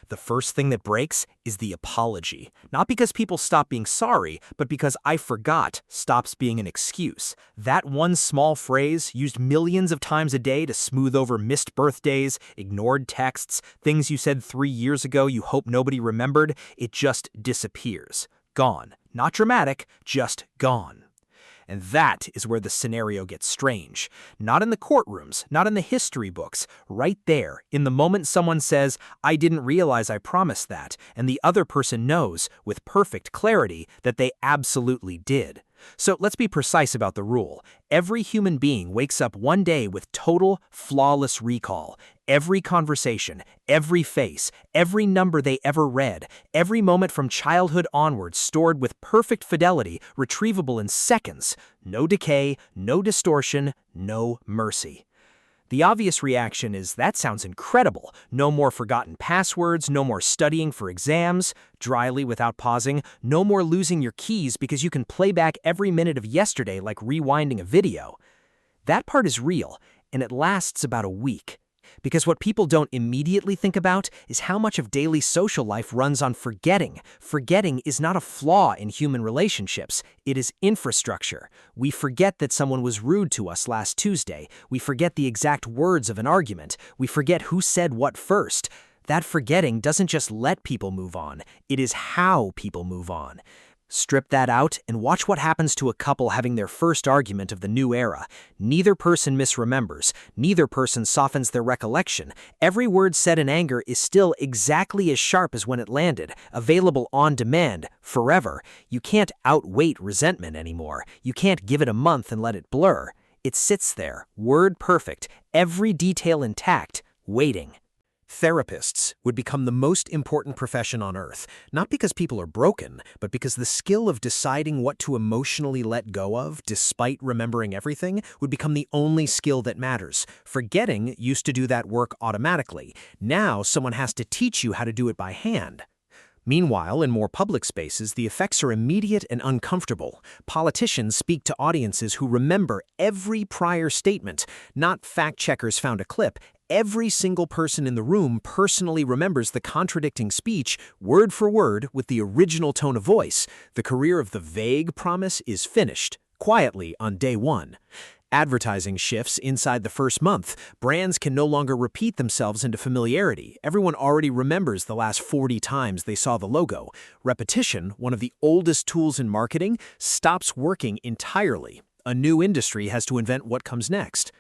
The first thing that breaks is the apology. Not because people stop being sorry, but because "I forgot" stops being an excuse. That one small phrase, used millions of times a day to smooth over missed birthdays, ignored texts, things you said 3 years ago you hope nobody remembered, it just disappears. Gone. Not dramatic, just gone. And that is where the scenario gets strange. Not in the courtrooms, not in the history books. Right there, in the moment someone says, "I didn't realize I promised that," and the other person knows, with perfect clarity, that they absolutely did. So let's be precise about the rule. Every human being wakes up one day with total, flawless recall. Every conversation, every face, every number they ever read, every moment from childhood onward stored with perfect fidelity, retrievable in seconds. No decay, no distortion, no mercy. The obvious reaction is, that sounds incredible. No more forgotten passwords, no more studying for exams. Dryly, without pausing, no more losing your keys because you can play back every minute of yesterday like rewinding a video. That part is real, and it lasts about a week. Because what people don't immediately think about is how much of daily social life runs on forgetting. Forgetting is not a flaw in human relationships. It is infrastructure. We forget that someone was rude to us last Tuesday. We forget the exact words of an argument. We forget who said what first. That forgetting doesn't just let people move on. It is how people move on. Strip that out and watch what happens to a couple having their first argument of the new era. Neither person misremembers. Neither person softens their recollection. Every word said in anger is still exactly as sharp as when it landed, available on demand, forever. You can't outweight resentment anymore. You can't give it a month and let it blur. It sits there, word perfect, every detail intact, waiting. Therapists would become the most important profession on earth, not because people are broken, but because the skill of deciding what to emotionally let go of, despite remembering everything, would become the only skill that matters. Forgetting used to do that work automatically. Now someone has to teach you how to do it by hand. Meanwhile, in more public spaces, the effects are immediate and uncomfortable. Politicians speak to audiences who remember every prior statement, not fact-checkers found a clip. Every single person in the room personally remembers the contradicting speech, word for word, with the original tone of voice. The career of the vague promise is finished, quietly on day one. Advertising shifts inside the first month. Brands can no longer repeat themselves into familiarity. Everyone already remembers the last 40 times they saw the logo. Repetition, one of the oldest tools in marketing, stops working entirely. A new industry has to invent what comes next.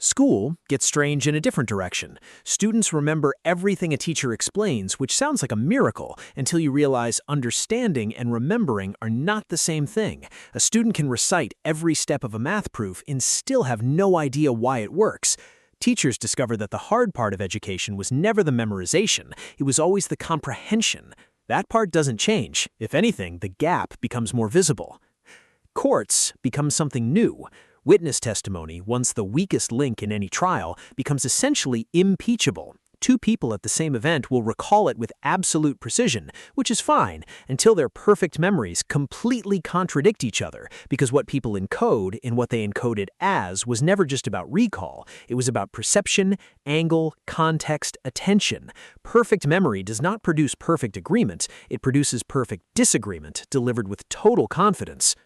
School gets strange in a different direction. Students remember everything a teacher explains, which sounds like a miracle, until you realize understanding and remembering are not the same thing. A student can recite every step of a math proof and still have no idea why it works. Teachers discover that the hard part of education was never the memorization, it was always the comprehension. That part doesn't change. If anything, the gap becomes more visible. Courts become something new. Witness testimony, once the weakest link in any trial, becomes essentially impeachable. Two people at the same event will recall it with absolute precision, which is fine, until their perfect memories completely contradict each other, because what people encode in what they encoded as was never just about recall. It was about perception, angle, context, attention. Perfect memory does not produce perfect agreement, it produces perfect disagreement, delivered with total confidence.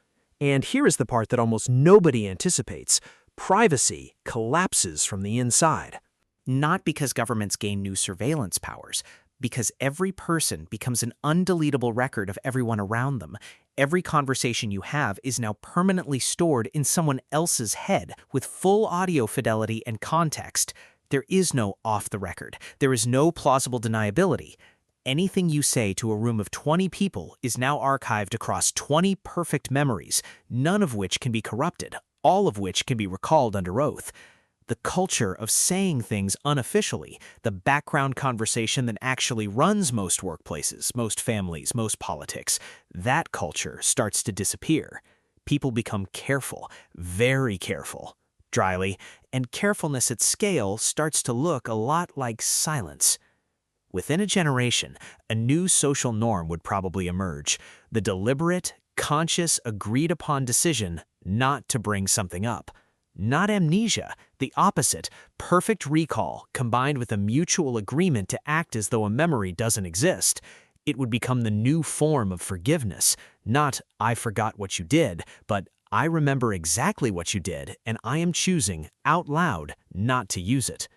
And here is the part that almost nobody anticipates. Privacy collapses from the inside. Not because governments gain new surveillance powers, because every person becomes an undeletable record of everyone around them. Every conversation you have is now permanently stored in someone else's head with full audio fidelity and context. There is no off the record. There is no plausible deniability. Anything you say to a room of 20 people is now archived across 20 perfect memories, none of which can be corrupted, all of which can be recalled under oath. The culture of saying things unofficially, the background conversation that actually runs most workplaces, most families, most politics, that culture starts to disappear. People become careful, very careful, dryly, and carefulness at scale starts to look a lot like silence. Within a generation, a new social norm would probably emerge, the deliberate, conscious, agreed-upon decision not to bring something up. Not amnesia, the opposite, perfect recall combined with a mutual agreement to act as though a memory doesn't exist. It would become the new form of forgiveness, not "I forgot what you did," but "I remember exactly what you did, and I am choosing, out loud, not to use it."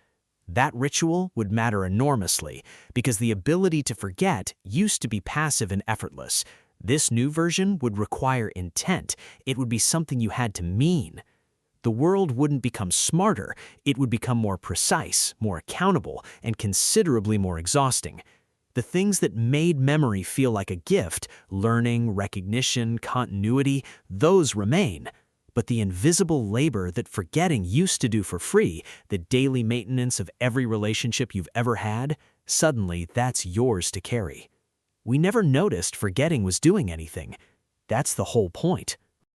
That ritual would matter enormously, because the ability to forget used to be passive and effortless. This new version would require intent. It would be something you had to mean. The world wouldn't become smarter, it would become more precise, more accountable, and considerably more exhausting. The things that made memory feel like a gift, learning, recognition, continuity, those remain. But the invisible labor that forgetting used to do for free, the daily maintenance of every relationship you've ever had, suddenly that's yours to carry. We never noticed forgetting was doing anything. That's the whole point.